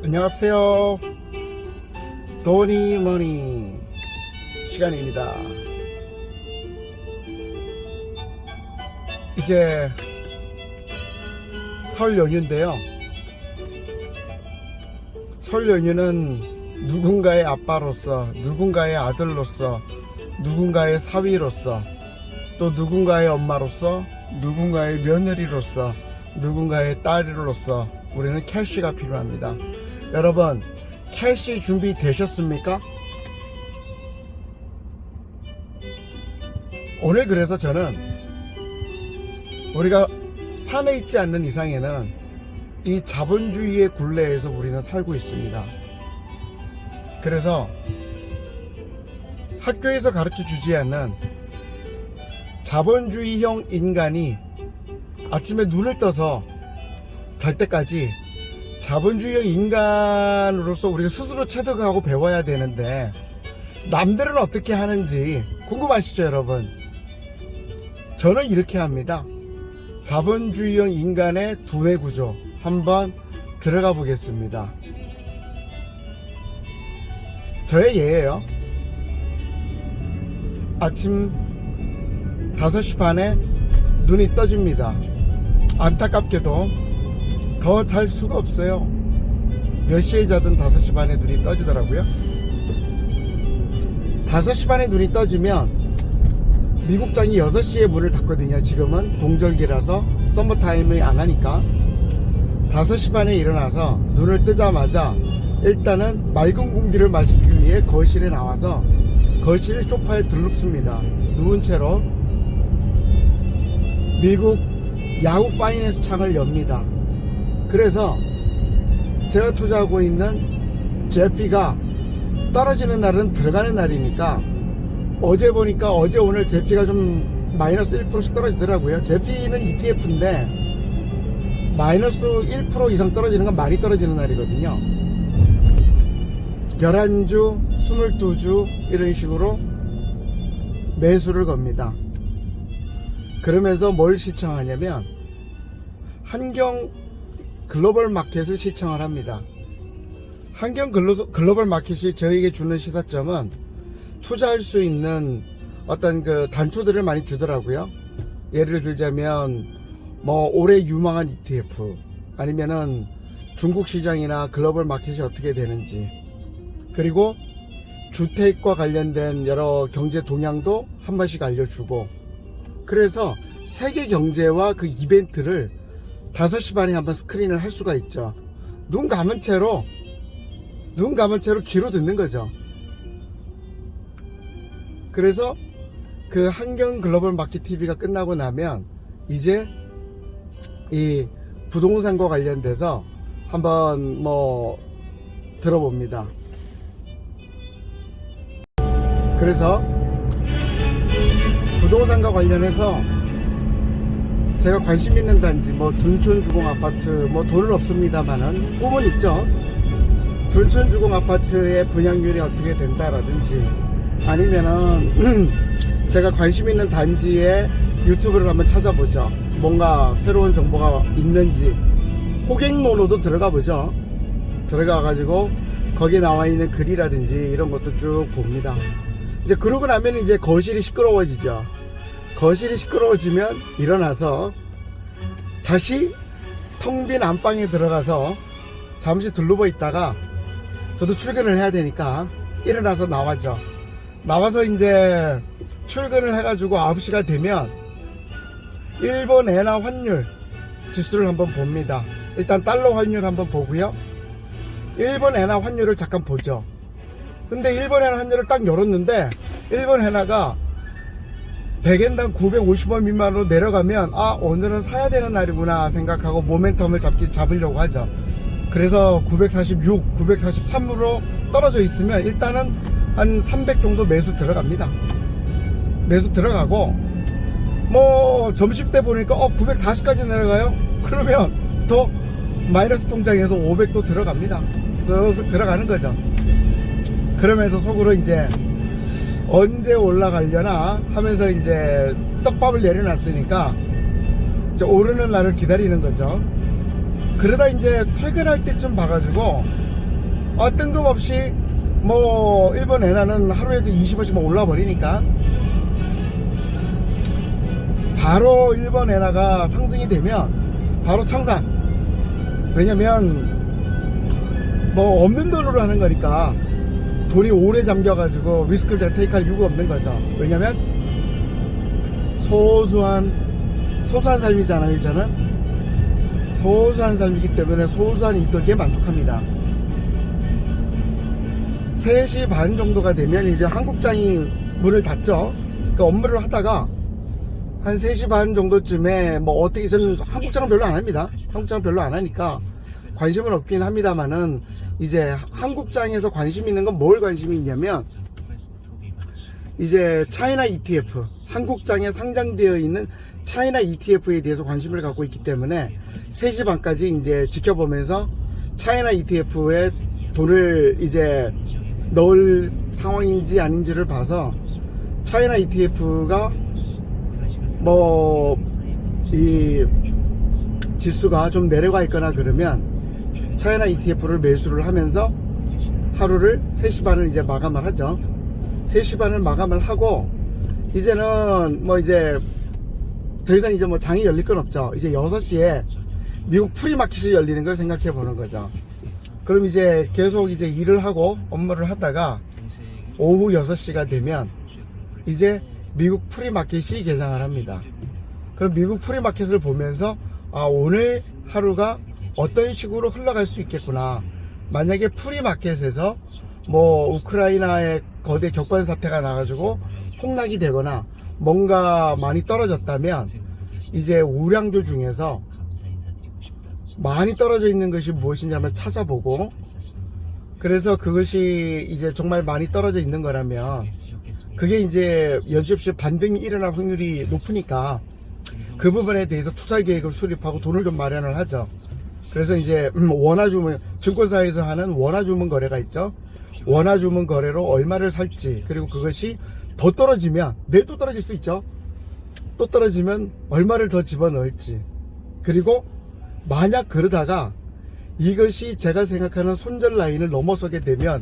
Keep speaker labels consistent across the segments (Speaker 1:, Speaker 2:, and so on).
Speaker 1: 안녕하세요. 도니머니 시간입니다. 이제 설 연휴인데요. 설 연휴는 누군가의 아빠로서, 누군가의 아들로서, 누군가의 사위로서, 또 누군가의 엄마로서, 누군가의 며느리로서, 누군가의 딸로서 우리는 캐시가 필요합니다. 여러분, 캐시 준비되셨습니까? 오늘 그래서 저는 우리가 산에 있지 않는 이상에는 이 자본주의의 굴레에서 우리는 살고 있습니다. 그래서 학교에서 가르쳐 주지 않는 자본주의형 인간이 아침에 눈을 떠서 잘 때까지 자본주의형 인간으로서 우리가 스스로 체득하고 배워야 되는데 남들은 어떻게 하는지 궁금하시죠, 여러분? 저는 이렇게 합니다. 자본주의형 인간의 두뇌 구조 한번 들어가 보겠습니다. 저의 예예요. 아침 5시 반에 눈이 떠집니다. 안타깝게도 더 잘 수가 없어요. 몇 시에 자든 5시 반에 눈이 떠지더라고요. 5시 반에 눈이 떠지면 미국장이 6시에 문을 닫거든요. 지금은 동절기라서 썸머타임을 안 하니까 5시 반에 일어나서 눈을 뜨자마자 일단은 맑은 공기를 마시기 위해 거실에 나와서 거실 소파에 들눕습니다. 누운 채로 미국 야후 파이낸스 창을 엽니다. 그래서 제가 투자하고 있는 제피가 떨어지는 날은 들어가는 날이니까 어제 보니까 어제 오늘 제피가 좀 마이너스 1%씩 떨어지더라고요. 제피는 ETF인데 마이너스 1% 이상 떨어지는 건 많이 떨어지는 날이거든요. 11주, 22주 이런 식으로 매수를 겁니다. 그러면서 뭘 시청하냐면 한경 글로벌 마켓을 시청을 합니다. 한경 글로벌 마켓이 저에게 주는 시사점은 투자할 수 있는 어떤 그 단초들을 많이 주더라고요. 예를 들자면 뭐 올해 유망한 ETF, 아니면은 중국 시장이나 글로벌 마켓이 어떻게 되는지, 그리고 주택과 관련된 여러 경제 동향도 한 번씩 알려주고, 그래서 세계 경제와 그 이벤트를 5시 반에 한번 스크린을 할 수가 있죠. 눈 감은 채로 귀로 듣는 거죠. 그래서 그 한경 글로벌 마켓 TV가 끝나고 나면 이제 이 부동산과 관련돼서 한번 뭐 들어봅니다. 그래서 부동산과 관련해서 제가 관심 있는 단지, 뭐 둔촌 주공 아파트, 뭐 돈은 없습니다만은 꿈은 있죠. 둔촌 주공 아파트의 분양률이 어떻게 된다라든지, 아니면은 제가 관심 있는 단지에 유튜브를 한번 찾아보죠. 뭔가 새로운 정보가 있는지 호갱노로도 들어가 보죠. 들어가 가지고 거기에 나와 있는 글이라든지 이런 것도 쭉 봅니다. 이제 그러고 나면 이제 거실이 시끄러워지죠. 거실이 시끄러워지면 일어나서 다시 텅 빈 안방에 들어가서 잠시 둘러보 있다가 저도 출근을 해야 되니까 일어나서 나와죠. 나와서 이제 출근을 해가지고 9시가 되면 일본 엔화 환율 지수를 한번 봅니다. 일단 달러 환율 한번 보고요. 일본 엔화 환율을 잠깐 보죠. 근데 일본 엔화 환율을 딱 열었는데 일본 엔화가 100엔당 950원 미만으로 내려가면 오늘은 사야 되는 날이구나 생각하고 모멘텀을 잡으려고 하죠. 그래서 946, 943으로 떨어져 있으면 일단은 한 300 정도 매수 들어갑니다. 매수 들어가고 뭐 점심때 보니까 940까지 내려가요? 그러면 더 마이너스 통장에서 500도 들어갑니다. 쓱쓱 들어가는 거죠. 그러면서 속으로 이제 언제 올라가려나 하면서 이제 떡밥을 내려놨으니까 이제 오르는 날을 기다리는 거죠. 그러다 이제 퇴근할 때쯤 봐가지고 뜬금없이 뭐 일본 엔화는 하루에도 20원씩만 올라 버리니까 바로 일본 엔화가 상승이 되면 바로 청산. 왜냐면 뭐 없는 돈으로 하는 거니까 돈이 오래 잠겨가지고 리스크를 제가 테이크할 이유가 없는 거죠. 왜냐면 소소한 삶이잖아요. 저는 소소한 삶이기 때문에 소소한 이득에 만족합니다. 3시 반 정도가 되면 이제 한국장이 문을 닫죠. 그 업무를 하다가 한 3시 반 정도쯤에 뭐 어떻게, 저는 한국장은 별로 안 합니다. 한국장은 별로 안 하니까 관심은 없긴 합니다만은, 이제 한국장에서 관심 있는 건 뭘 관심이 있냐면, 이제 차이나 ETF, 한국장에 상장되어 있는 차이나 ETF에 대해서 관심을 갖고 있기 때문에 3시 반까지 이제 지켜보면서 차이나 ETF에 돈을 이제 넣을 상황인지 아닌지를 봐서, 차이나 ETF가 뭐 이 지수가 좀 내려가 있거나 그러면 차이나 ETF를 매수를 하면서 하루를 3시 반을 이제 마감을 하죠. 3시 반을 마감을 하고, 이제는 뭐 이제 더 이상 이제 뭐 장이 열릴 건 없죠. 이제 6시에 미국 프리마켓이 열리는 걸 생각해 보는 거죠. 그럼 이제 계속 이제 일을 하고 업무를 하다가 오후 6시가 되면 이제 미국 프리마켓이 개장을 합니다. 그럼 미국 프리마켓을 보면서 오늘 하루가 어떤 식으로 흘러갈 수 있겠구나. 만약에 프리마켓에서 뭐 우크라이나의 거대 격반 사태가 나가지고 폭락이 되거나 뭔가 많이 떨어졌다면, 이제 우량주 중에서 많이 떨어져 있는 것이 무엇인지 한번 찾아보고, 그래서 그것이 이제 정말 많이 떨어져 있는 거라면 그게 이제 여지없이 반등이 일어날 확률이 높으니까 그 부분에 대해서 투자 계획을 수립하고 돈을 좀 마련을 하죠. 그래서 이제 원화주문, 증권사에서 하는 원화주문 거래가 있죠. 원화주문 거래로 얼마를 살지, 그리고 그것이 더 떨어지면 내일 또 떨어질 수 있죠. 또 떨어지면 얼마를 더 집어넣을지, 그리고 만약 그러다가 이것이 제가 생각하는 손절 라인을 넘어서게 되면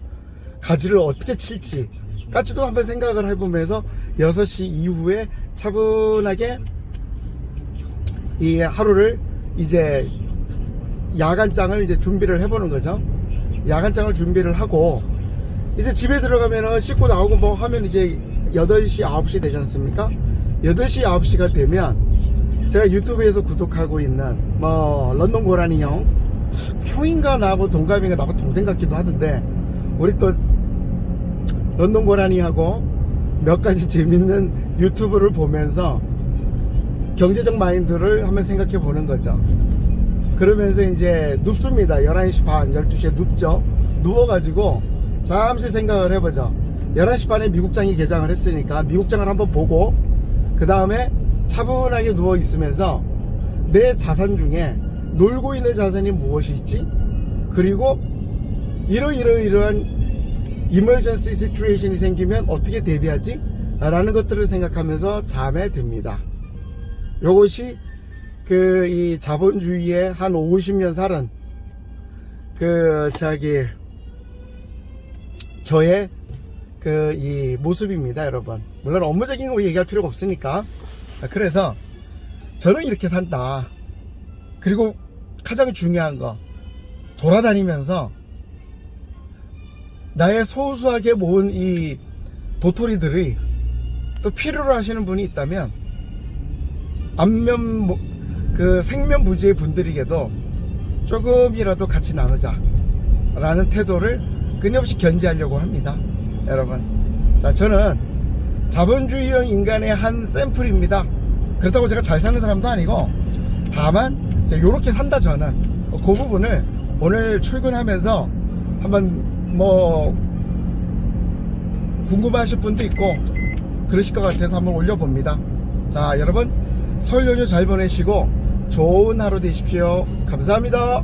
Speaker 1: 가지를 어떻게 칠지 까지도 한번 생각을 해보면서 6시 이후에 차분하게 이 하루를 이제 야간장을 이제 준비를 해보는 거죠. 야간장을 준비를 하고 이제 집에 들어가면은 씻고 나오고 뭐 하면 이제 8시 9시 되지 않습니까? 8시 9시가 되면 제가 유튜브에서 구독하고 있는 뭐 런던 고라니 형인가 나하고 동갑인가 나하고 동생 같기도 하던데, 우리 또 런던 고라니하고 몇 가지 재밌는 유튜브를 보면서 경제적 마인드를 한번 생각해 보는 거죠. 그러면서 이제 눕습니다. 11시 반 12시에 눕죠. 누워가지고 잠시 생각을 해보죠. 11시 반에 미국장이 개장을 했으니까 미국장을 한번 보고 그 다음에 차분하게 누워 있으면서 내 자산 중에 놀고 있는 자산이 무엇이 있지, 그리고 이러한 이머전시 시츄에이션이 생기면 어떻게 대비하지 라는 것들을 생각하면서 잠에 듭니다. 요것이 이 자본주의의 한 50년 살은 저의 이 모습입니다, 여러분. 물론 업무적인 거 얘기할 필요가 없으니까. 그래서 저는 이렇게 산다. 그리고 가장 중요한 거, 돌아다니면서 나의 소소하게 모은 이 도토리들이 또 필요로 하시는 분이 있다면 생면부지의 분들에게도 조금이라도 같이 나누자 라는 태도를 끊임없이 견지하려고 합니다, 여러분. 자, 저는 자본주의형 인간의 한 샘플입니다. 그렇다고 제가 잘 사는 사람도 아니고, 다만 요렇게 산다. 저는 그 부분을 오늘 출근하면서 한번 뭐 궁금하실 분도 있고 그러실 것 같아서 한번 올려봅니다. 자, 여러분 설 연휴 잘 보내시고 좋은 하루 되십시오. 감사합니다.